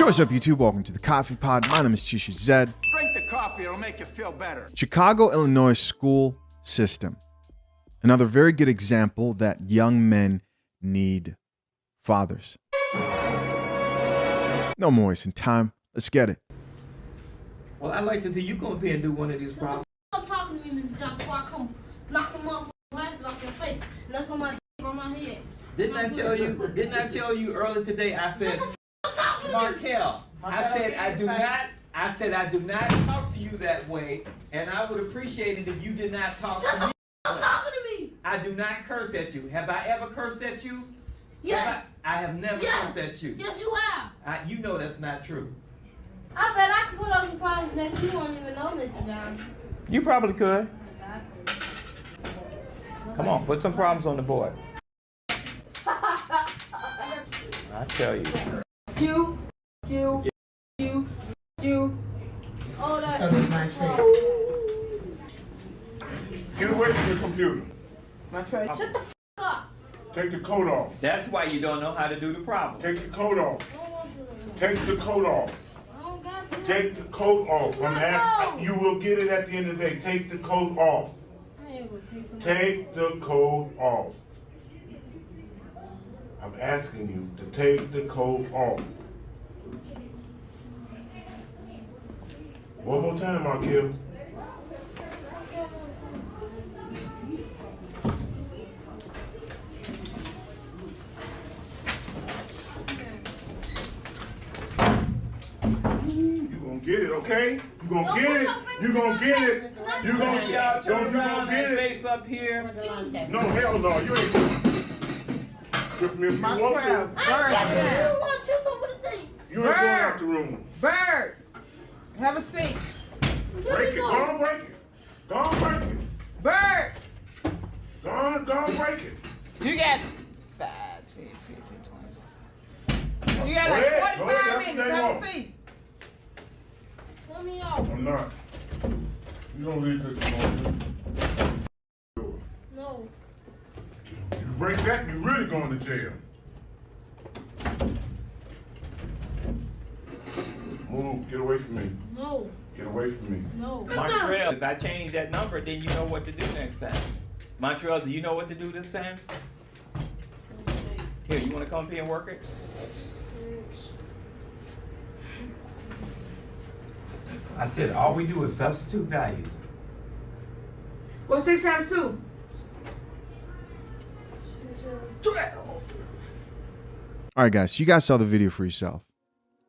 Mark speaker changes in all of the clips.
Speaker 1: What's up, YouTube? Welcome to the Coffee Pod. My name is Chishu Zed.
Speaker 2: Drink the coffee, it'll make you feel better.
Speaker 1: Chicago, Illinois school system. Another very good example that young men need fathers. No more wasting time. Let's get it.
Speaker 3: Well, I'd like to see you come up here and do one of these problems.
Speaker 4: Stop talking to me, Mr. Johnson, before I come knock the motherfucking glasses off your face, and that's on my on my head.
Speaker 3: Didn't I tell you earlier today? I said,
Speaker 4: Stop talking to me.
Speaker 3: Markel, I said I do not talk to you that way, and I would appreciate it if you did not talk to me.
Speaker 4: Stop talking to me.
Speaker 3: I do not curse at you. Have I ever cursed at you?
Speaker 4: Yes.
Speaker 3: I have never cursed at you.
Speaker 4: Yes, you have.
Speaker 3: You know that's not true.
Speaker 4: I bet I can put up some problems that you don't even know, Mr. Johnson.
Speaker 3: You probably could.
Speaker 4: Exactly.
Speaker 3: Come on, put some problems on the board. I tell you.
Speaker 4: You. Oh, that's
Speaker 5: Get away from the computer.
Speaker 4: Shut the f up.
Speaker 5: Take the coat off.
Speaker 3: That's why you don't know how to do the problem.
Speaker 5: Take the coat off. Take the coat off.
Speaker 4: I don't got to.
Speaker 5: Take the coat off.
Speaker 4: It's
Speaker 5: I'm
Speaker 4: my
Speaker 5: asking.
Speaker 4: coat.
Speaker 5: You will get it at the end of the day. Take the coat off.
Speaker 4: I ain't gonna take some.
Speaker 5: Take the coat off. I'm asking you to take the coat off. One more time, Markel. You gonna get it, okay? You gonna
Speaker 4: Don't
Speaker 5: get
Speaker 4: put
Speaker 5: it.
Speaker 4: your fingers
Speaker 5: You gonna
Speaker 4: in my
Speaker 5: get
Speaker 4: face.
Speaker 5: it. You gonna
Speaker 3: Y'all
Speaker 5: get.
Speaker 3: turn
Speaker 5: Don't you
Speaker 3: around
Speaker 5: gonna get
Speaker 3: and
Speaker 5: it?
Speaker 3: face up here.
Speaker 5: No, hell no. You ain't grip me if you want to.
Speaker 4: I'm telling you, you want to over the thing.
Speaker 5: You ain't going out the room.
Speaker 6: Bird, have a seat.
Speaker 5: Break it. Go on, break it. Go on, break it.
Speaker 6: Bird,
Speaker 5: Go on, break it.
Speaker 6: you got 5, 10, 15, 20. You got
Speaker 5: Go
Speaker 6: like
Speaker 5: ahead,
Speaker 6: 45
Speaker 5: that's
Speaker 6: minutes.
Speaker 5: what they
Speaker 6: Have
Speaker 5: want.
Speaker 6: a seat.
Speaker 4: Let me out.
Speaker 5: I'm not. You don't leave because you want to.
Speaker 4: No.
Speaker 5: You break that, you really going to jail. Move. Get away from me.
Speaker 4: No.
Speaker 5: Get away from me.
Speaker 4: No.
Speaker 3: Montreal, if I change that number, then you know what to do next time. Montreal, do you know what to do this time? Here, you want to come up here and work it? I said, all we do is substitute values.
Speaker 6: What's 6 times 2?
Speaker 1: All right, guys, you guys saw the video for yourself.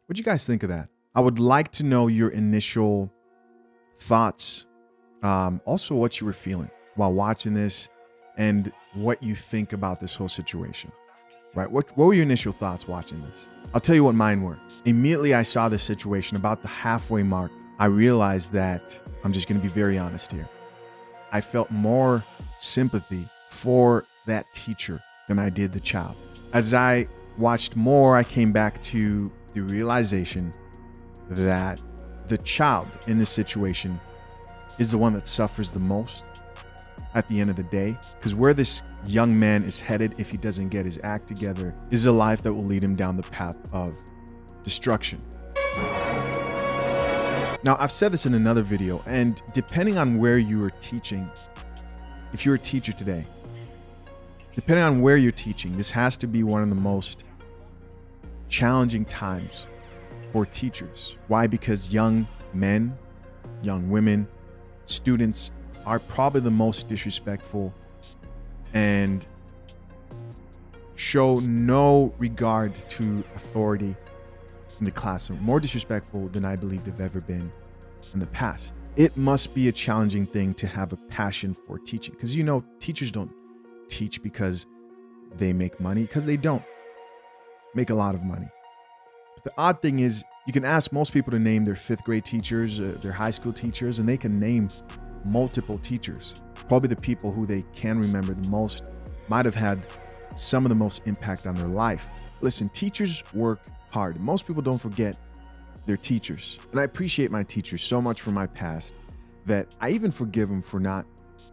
Speaker 1: What'd you guys think of that? I would like to know your initial thoughts. Also, what you were feeling while watching this and what you think about this whole situation, right? What were your initial thoughts watching this? I'll tell you what mine were. Immediately I saw this situation about the halfway mark. I realized that, I'm just going to be very honest here, I felt more sympathy for that teacher than I did the child. As I watched more, I came back to the realization that the child in this situation is the one that suffers the most at the end of the day, because where this young man is headed if he doesn't get his act together is a life that will lead him down the path of destruction. Now, I've said this in another video, and depending on where you are teaching, if you're a teacher today, depending on where you're teaching, this has to be one of the most challenging times for teachers. Why? Because young men, young women, students are probably the most disrespectful and show no regard to authority in the classroom. More disrespectful than I believe they've ever been in the past. It must be a challenging thing to have a passion for teaching, because you know, teachers don't teach because they make money, because they don't make a lot of money. But the odd thing is, you can ask most people to name their 5th grade teachers, their high school teachers, and they can name multiple teachers. Probably the people who they can remember the most might have had some of the most impact on their life. Listen, teachers work hard. Most people don't forget their teachers. And I appreciate my teachers so much for my past that I even forgive them for not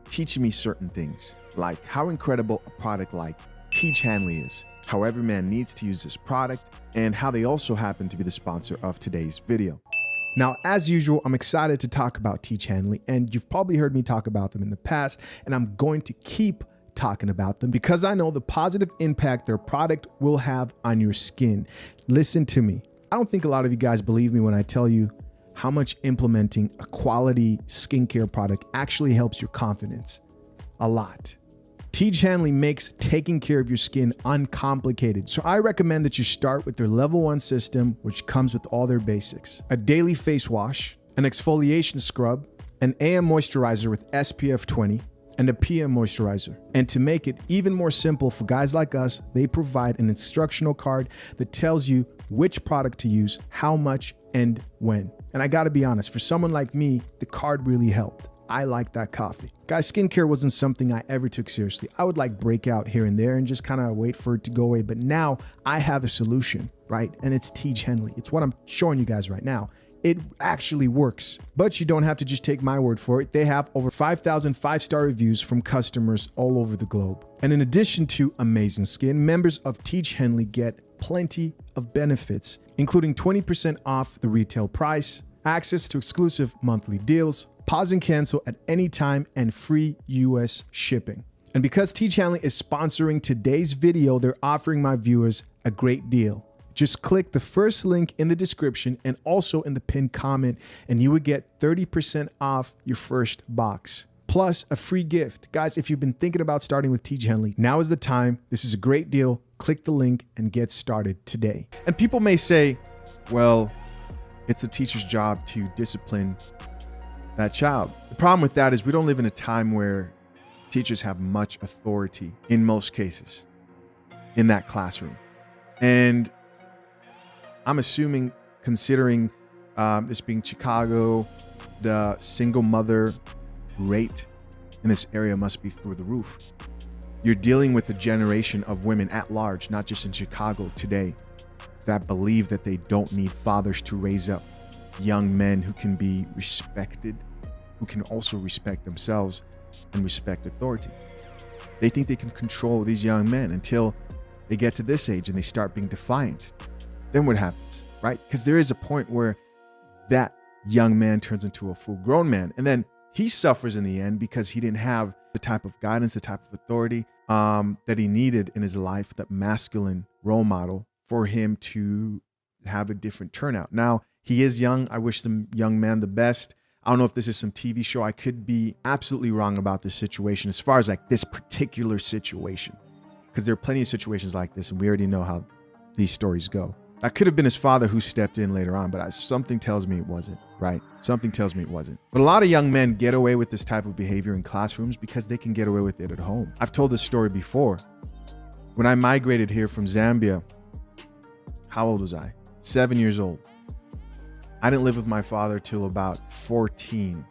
Speaker 1: teaching me certain things, like how incredible a product like Teach Hanley is. how every man needs to use this product, and how they also happen to be the sponsor of today's video. Now, as usual, I'm excited to talk about Teach Hanley, and you've probably heard me talk about them in the past, and I'm going to keep talking about them because I know the positive impact their product will have on your skin. Listen to me. I don't think a lot of you guys believe me when I tell you how much implementing a quality skincare product actually helps your confidence. A lot. Teach Hanley makes taking care of your skin uncomplicated. So I recommend that you start with their level 1 system, which comes with all their basics. A daily face wash, an exfoliation scrub, an AM moisturizer with SPF 20, and a PM moisturizer. And to make it even more simple for guys like us, they provide an instructional card that tells you which product to use, how much, and when. And I gotta be honest, for someone like me, the card really helped. I like that coffee. Guys, skincare wasn't something I ever took seriously. I would like break out here and there and just kind of wait for it to go away. But now I have a solution, right? And it's Teach Hanley. It's what I'm showing you guys right now. It actually works. But you don't have to just take my word for it. They have over 5,000 5-star reviews from customers all over the globe. And in addition to amazing skin, members of Teach Hanley get plenty of benefits, including 20% off the retail price, access to exclusive monthly deals, pause and cancel at any time, and free US shipping. And because Teach Hanley is sponsoring today's video, they're offering my viewers a great deal. Just click the first link in the description and also in the pinned comment, and you would get 30% off your first box, plus a free gift. Guys, if you've been thinking about starting with Teach Hanley, now is the time. This is a great deal. Click the link and get started today. And people may say, well, it's a teacher's job to discipline that child. The problem with that is we don't live in a time where teachers have much authority in most cases in that classroom. And I'm assuming, considering this being Chicago, the single mother rate in this area must be through the roof. You're dealing with a generation of women at large, not just in Chicago today, that believe that they don't need fathers to raise up young men who can be respected, who can also respect themselves and respect authority. They think they can control these young men until they get to this age and they start being defiant. Then what happens, right? Because there is a point where that young man turns into a full-grown man, and then he suffers in the end because he didn't have the type of guidance, the type of authority that he needed in his life, that masculine role model, for him to have a different turnout. Now, he is young. I wish the young man the best. I don't know if this is some TV show. I could be absolutely wrong about this situation as far as like this particular situation, because there are plenty of situations like this, and we already know how these stories go. That could have been his father who stepped in later on, but something tells me it wasn't, right? Something tells me it wasn't. But a lot of young men get away with this type of behavior in classrooms because they can get away with it at home. I've told this story before. When I migrated here from Zambia, how old was I? 7 years old. I didn't live with my father till about 14.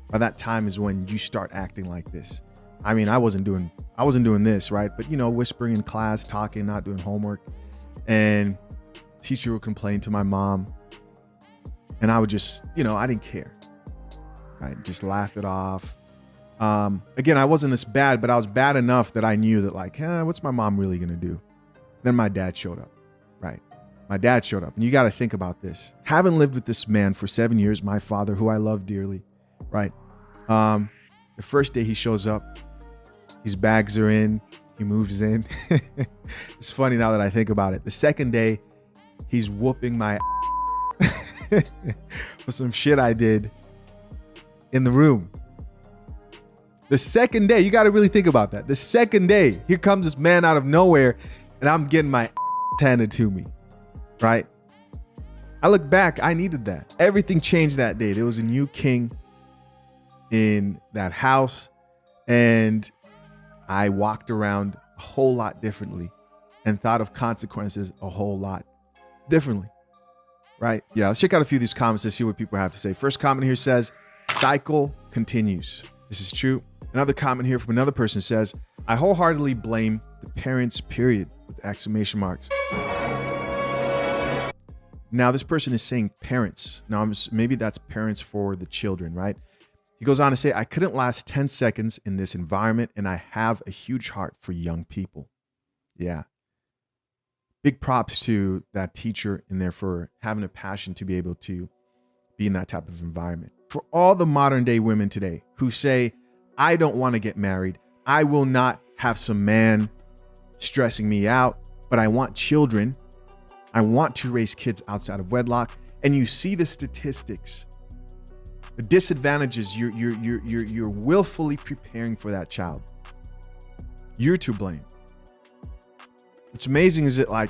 Speaker 1: By that time is when you start acting like this. I mean, I wasn't doing this, right? But you know, whispering in class, talking, not doing homework. And teacher would complain to my mom. And I would just, you know, I didn't care. Right? Just laugh it off. Again, I wasn't this bad, but I was bad enough that I knew that like, what's my mom really gonna do? Then my dad showed up, right? My dad showed up, and you got to think about this. Having lived with this man for 7 years, my father, who I love dearly, right? The first day he shows up, his bags are in, he moves in. It's funny now that I think about it. The second day, he's whooping my for some shit I did in the room. The second day, you got to really think about that. The second day, here comes this man out of nowhere, and I'm getting my handed to me. Right? I look back, I needed that. Everything changed that day. There was a new king in that house, and I walked around a whole lot differently and thought of consequences a whole lot differently. Right? Yeah, let's check out a few of these comments to see what people have to say. First comment here says, cycle continues. This is true. Another comment here from another person says, I wholeheartedly blame the parents, period, with exclamation marks. Now, this person is saying parents. Now, maybe that's parents for the children, right? He goes on to say, I couldn't last 10 seconds in this environment, and I have a huge heart for young people. Yeah. big props to that teacher in there for having a passion to be able to be in that type of environment. For all the modern day women today who say, I don't want to get married, I will not have some man stressing me out, but I want children. I want to raise kids outside of wedlock. And you see the statistics, the disadvantages, you're willfully preparing for that child. You're to blame. What's amazing is that like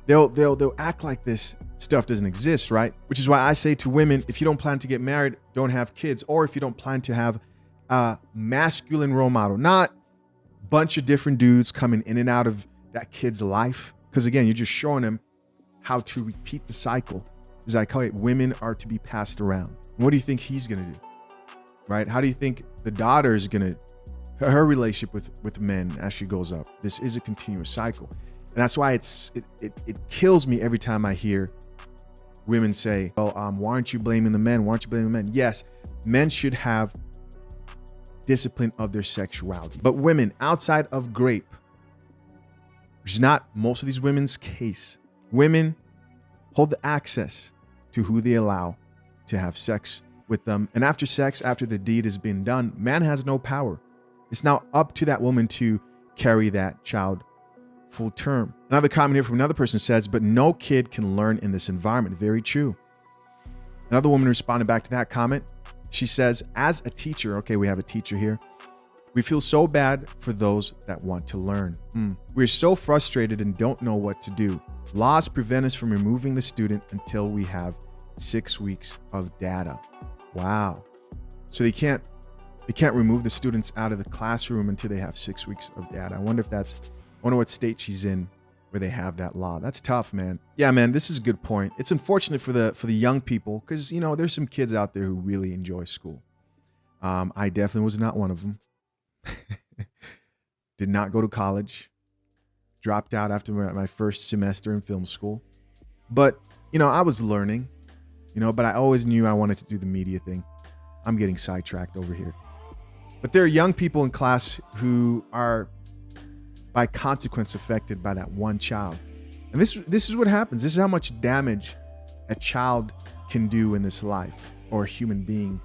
Speaker 1: they'll act like this stuff doesn't exist, right? Which is why I say to women, if you don't plan to get married, don't have kids. Or if you don't plan to have a masculine role model, not a bunch of different dudes coming in and out of that kid's life. Because again, you're just showing them how to repeat the cycle. As I call it, women are to be passed around. What do you think he's going to do? Right? How do you think the daughter is going to, her relationship with men as she goes up? This is a continuous cycle. And that's why it kills me every time I hear women say, oh, why aren't you blaming the men? Why aren't you blaming the men? Yes, men should have discipline of their sexuality. But women outside of grape, which is not most of these women's case, women hold the access to who they allow to have sex with them. And after sex, after the deed has been done, man has no power. It's now up to that woman to carry that child full term. Another comment here from another person says, but no kid can learn in this environment. Very true. Another woman responded back to that comment. She says, as a teacher, okay, we have a teacher here. We feel so bad for those that want to learn. We're so frustrated and don't know what to do. Laws prevent us from removing the student until we have 6 weeks of data. Wow. So they can't remove the students out of the classroom until they have 6 weeks of data. I wonder what state she's in where they have that law. That's tough, man. Yeah, man, this is a good point. It's unfortunate for the young people because, you know, there's some kids out there who really enjoy school. I definitely was not one of them. Did not go to college. Dropped out after my first semester in film school. But, you know, I was learning, you know, but I always knew I wanted to do the media thing. I'm getting sidetracked over here. But there are young people in class who are by consequence affected by that one child. And this is what happens. This is how much damage a child can do in this life, or a human being,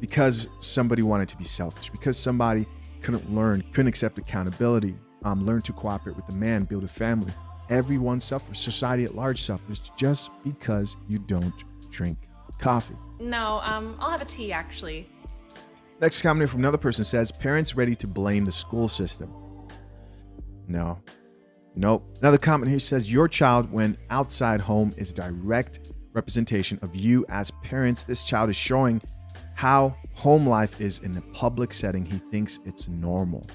Speaker 1: because somebody wanted to be selfish, because somebody couldn't accept accountability, learn to cooperate with the man, build a family. Everyone suffers. Society at large suffers just because you don't drink coffee.
Speaker 7: No, I'll have a tea actually.
Speaker 1: Next comment from another person says, parents ready to blame the school system. No. Nope. Another comment here says, your child when outside home is direct representation of you as parents. This child is showing how home life is in a public setting. He thinks it's normal.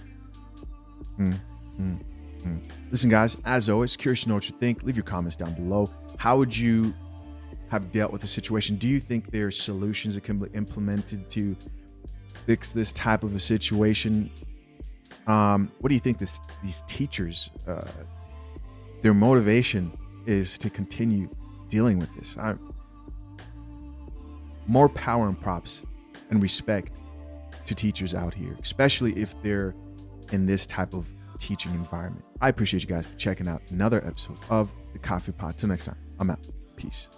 Speaker 1: Listen, guys, as always, curious to know what you think. Leave your comments down below. How would you have dealt with the situation? Do you think there's solutions that can be implemented to fix this type of a situation? What do you think these teachers, their motivation is to continue dealing with this? More power and props and respect to teachers out here, especially if they're in this type of teaching environment. I appreciate you guys for checking out another episode of The Coffee Pod. Till next time, I'm out. Peace.